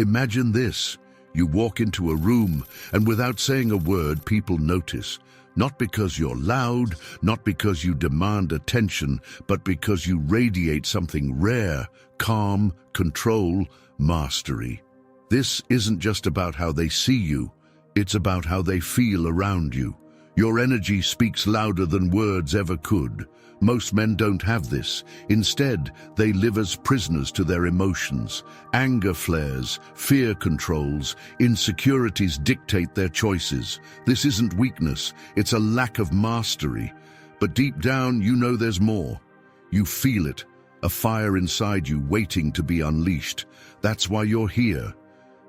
Imagine this. You walk into a room, and without saying a word, people notice. Not because you're loud, not because you demand attention, but because you radiate something rare: calm, control, mastery. This isn't just about how they see you, it's about how they feel around you. Your energy speaks louder than words ever could. Most men don't have this. Instead, they live as prisoners to their emotions. Anger flares, fear controls, insecurities dictate their choices. This isn't weakness, it's a lack of mastery. But deep down, you know there's more. You feel it, a fire inside you waiting to be unleashed. That's why you're here.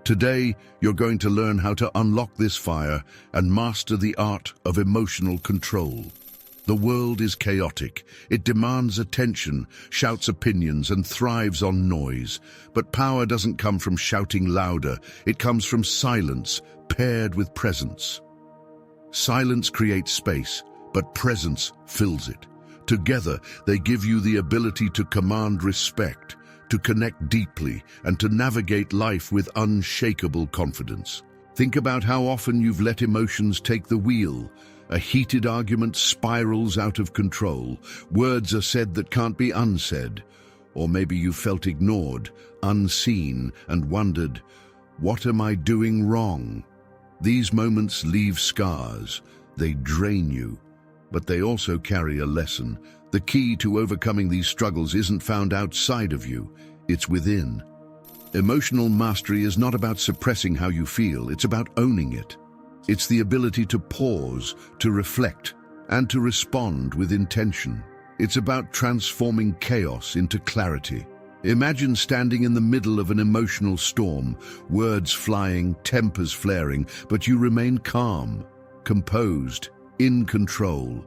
Today, you're going to learn how to unlock this fire and master the art of emotional control. The world is chaotic. It demands attention, shouts opinions, and thrives on noise. But power doesn't come from shouting louder. It comes from silence, paired with presence. Silence creates space, but presence fills it. Together, they give you the ability to command respect, to connect deeply, and to navigate life with unshakable confidence. Think about how often you've let emotions take the wheel. A heated argument spirals out of control. Words are said that can't be unsaid. Or maybe you felt ignored, unseen, and wondered, what am I doing wrong? These moments leave scars. They drain you. But they also carry a lesson. The key to overcoming these struggles isn't found outside of you. It's within. Emotional mastery is not about suppressing how you feel. It's about owning it. It's the ability to pause, to reflect, and to respond with intention. It's about transforming chaos into clarity. Imagine standing in the middle of an emotional storm, words flying, tempers flaring, but you remain calm, composed, in control.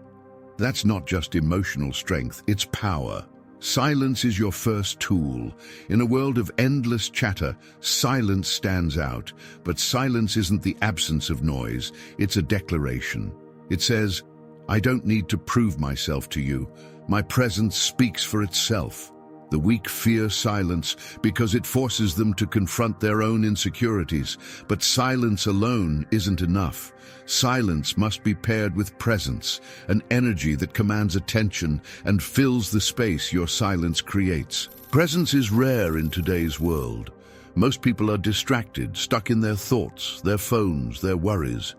That's not just emotional strength, it's power. Silence is your first tool. In a world of endless chatter, silence stands out. But silence isn't the absence of noise, it's a declaration. It says, I don't need to prove myself to you. My presence speaks for itself. The weak fear silence because it forces them to confront their own insecurities. But silence alone isn't enough. Silence must be paired with presence, an energy that commands attention and fills the space your silence creates. Presence is rare in today's world. Most people are distracted, stuck in their thoughts, their phones, their worries.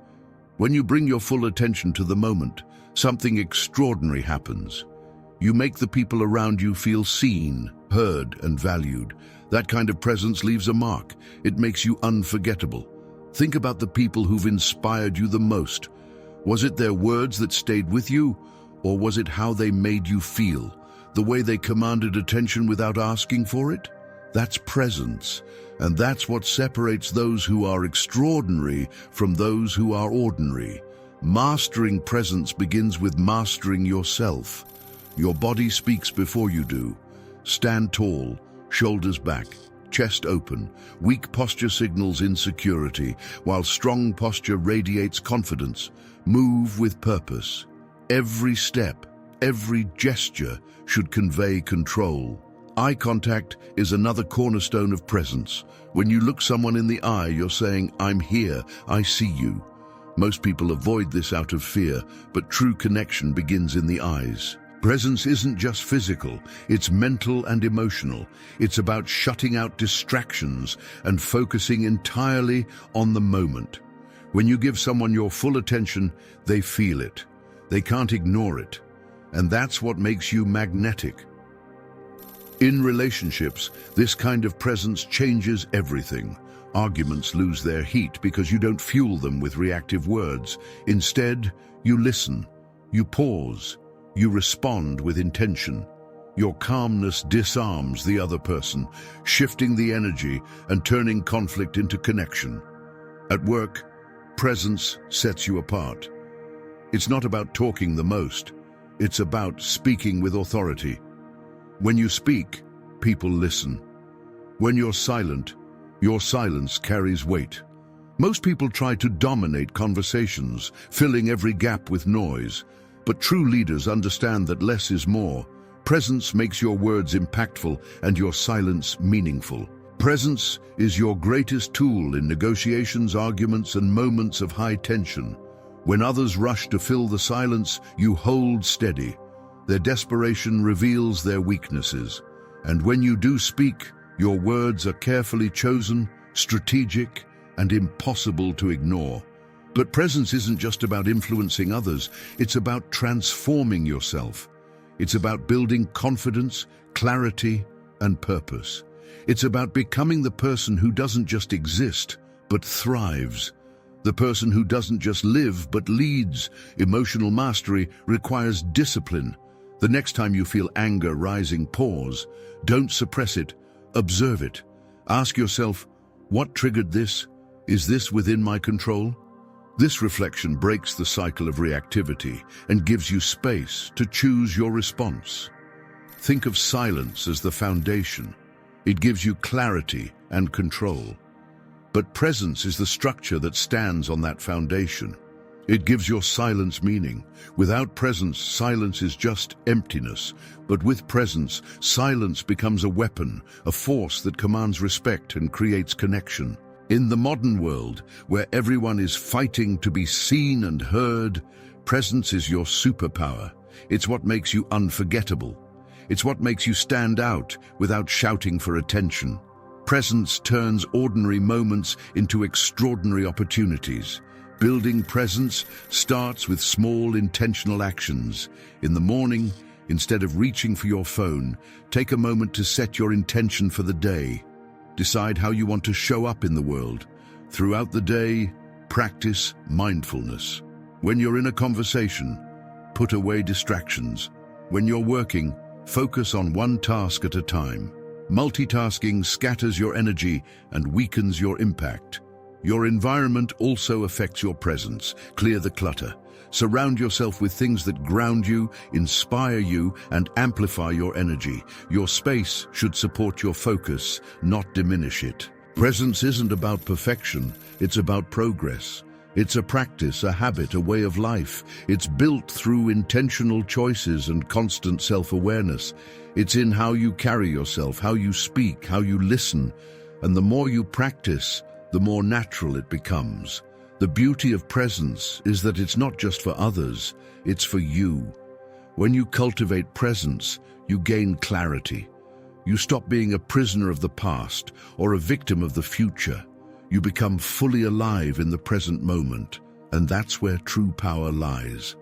When you bring your full attention to the moment, something extraordinary happens. You make the people around you feel seen, heard, and valued. That kind of presence leaves a mark. It makes you unforgettable. Think about the people who've inspired you the most. Was it their words that stayed with you, or was it how they made you feel? The way they commanded attention without asking for it? That's presence, and that's what separates those who are extraordinary from those who are ordinary. Mastering presence begins with mastering yourself. Your body speaks before you do. Stand tall, shoulders back, chest open. Weak posture signals insecurity, while strong posture radiates confidence. Move with purpose. Every step, every gesture should convey control. Eye contact is another cornerstone of presence. When you look someone in the eye, you're saying, I'm here, I see you. Most people avoid this out of fear, but true connection begins in the eyes. Presence isn't just physical, it's mental and emotional. It's about shutting out distractions and focusing entirely on the moment. When you give someone your full attention, they feel it. They can't ignore it. And that's what makes you magnetic. In relationships, this kind of presence changes everything. Arguments lose their heat because you don't fuel them with reactive words. Instead, you listen, you pause, you respond with intention. Your calmness disarms the other person, shifting the energy and turning conflict into connection. At work, presence sets you apart. It's not about talking the most, it's about speaking with authority. When you speak, people listen. When you're silent, your silence carries weight. Most people try to dominate conversations, filling every gap with noise. But true leaders understand that less is more. Presence makes your words impactful and your silence meaningful. Presence is your greatest tool in negotiations, arguments, and moments of high tension. When others rush to fill the silence, you hold steady. Their desperation reveals their weaknesses. And when you do speak, your words are carefully chosen, strategic, and impossible to ignore. But presence isn't just about influencing others, it's about transforming yourself. It's about building confidence, clarity, and purpose. It's about becoming the person who doesn't just exist, but thrives. The person who doesn't just live, but leads. Emotional mastery requires discipline. The next time you feel anger rising, pause. Don't suppress it. Observe it. Ask yourself, what triggered this? Is this within my control? This reflection breaks the cycle of reactivity and gives you space to choose your response. Think of silence as the foundation. It gives you clarity and control. But presence is the structure that stands on that foundation. It gives your silence meaning. Without presence, silence is just emptiness. But with presence, silence becomes a weapon, a force that commands respect and creates connection. In the modern world, where everyone is fighting to be seen and heard, presence is your superpower. It's what makes you unforgettable. It's what makes you stand out without shouting for attention. Presence turns ordinary moments into extraordinary opportunities. Building presence starts with small, intentional actions. In the morning, instead of reaching for your phone, take a moment to set your intention for the day. Decide how you want to show up in the world. Throughout the day, practice mindfulness. When you're in a conversation, put away distractions. When you're working, focus on one task at a time. Multitasking scatters your energy and weakens your impact. Your environment also affects your presence. Clear the clutter. Surround yourself with things that ground you, inspire you, and amplify your energy. Your space should support your focus, not diminish it. Presence isn't about perfection, it's about progress. It's a practice, a habit, a way of life. It's built through intentional choices and constant self-awareness. It's in how you carry yourself, how you speak, how you listen. And the more you practice, the more natural it becomes. The beauty of presence is that it's not just for others, it's for you. When you cultivate presence, you gain clarity. You stop being a prisoner of the past or a victim of the future. You become fully alive in the present moment, and that's where true power lies.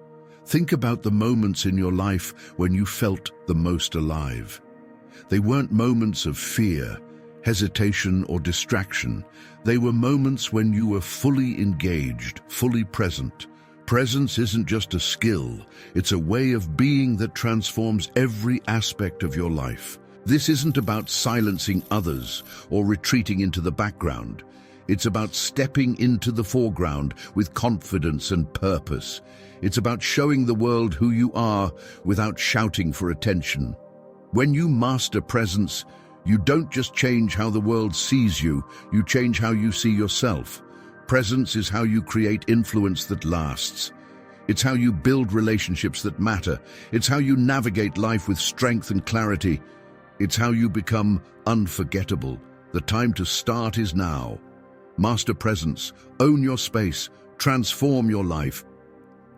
Think about the moments in your life when you felt the most alive. They weren't moments of fear, hesitation, or distraction. They were moments when you were fully engaged, fully present. Presence isn't just a skill, it's a way of being that transforms every aspect of your life. This isn't about silencing others or retreating into the background. It's about stepping into the foreground with confidence and purpose. It's about showing the world who you are without shouting for attention. When you master presence, you don't just change how the world sees you, you change how you see yourself. Presence is how you create influence that lasts. It's how you build relationships that matter. It's how you navigate life with strength and clarity. It's how you become unforgettable. The time to start is now. Master presence, own your space, transform your life.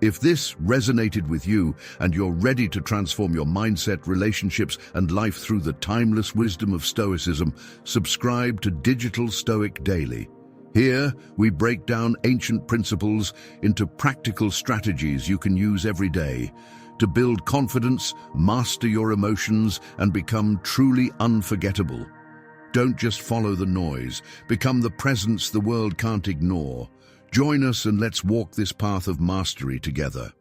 If this resonated with you and you're ready to transform your mindset, relationships, and life through the timeless wisdom of Stoicism, subscribe to Digital Stoic Daily. Here, we break down ancient principles into practical strategies you can use every day to build confidence, master your emotions, and become truly unforgettable. Don't just follow the noise. Become the presence the world can't ignore. Join us and let's walk this path of mastery together.